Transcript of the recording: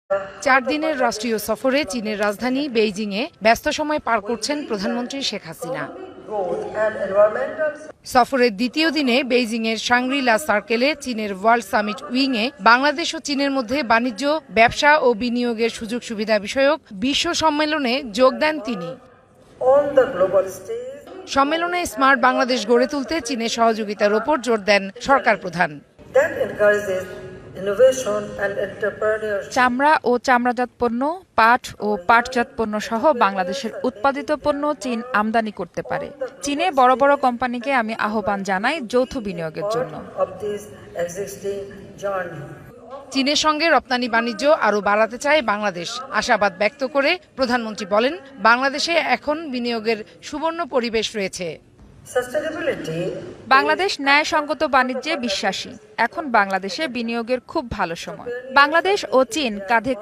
4 দিনের রাষ্ট্রীয় সফরে চীনের রাজধানী বেইজিংয়ে ব্যস্ত সময় পার করছেন প্রধানমন্ত্রী শেখ হাসিনা। সফরের দ্বিতীয় দিনে বেইজিংয়ের শাংরি-লা সার্কেলে চীনের ওয়ার্ল্ড সামিট উইংয়ে বাংলাদেশ ও চীনের মধ্যে বাণিজ্য, ব্যবসা ও বিনিয়োগের সুযোগ সুবিধা বিষয়ক বিশ্ব সম্মেলনে যোগ দেন তিনি। সম্মেলনে স্মার্ট বাংলাদেশ গড়ে তুলতে চীনের সহযোগিতার ওপর জোর দেন সরকার প্রধান। চামড়া ও চামড়াজাত পণ্য, পাট ও পাটজাত পণ্য সহ বাংলাদেশের উৎপাদিত পণ্য চীন আমদানি করতে পারে। চীনে বড় বড় কোম্পানিকে আমি আহ্বান জানাই যৌথ বিনিয়োগের জন্য। চীনের সঙ্গে রপ্তানি বাণিজ্য আরও বাড়াতে চায় বাংলাদেশ। আশাবাদ ব্যক্ত করে প্রধানমন্ত্রী বলেন, বাংলাদেশে এখন বিনিয়োগের সুবর্ণ পরিবেশ রয়েছে। বাংলাদেশ ন্যায়সঙ্গত বাণিজ্যে বিশ্বাসী। এখন বাংলাদেশে বিনিয়োগের খুব ভালো সময়। বাংলাদেশ ও চীন কাঁধে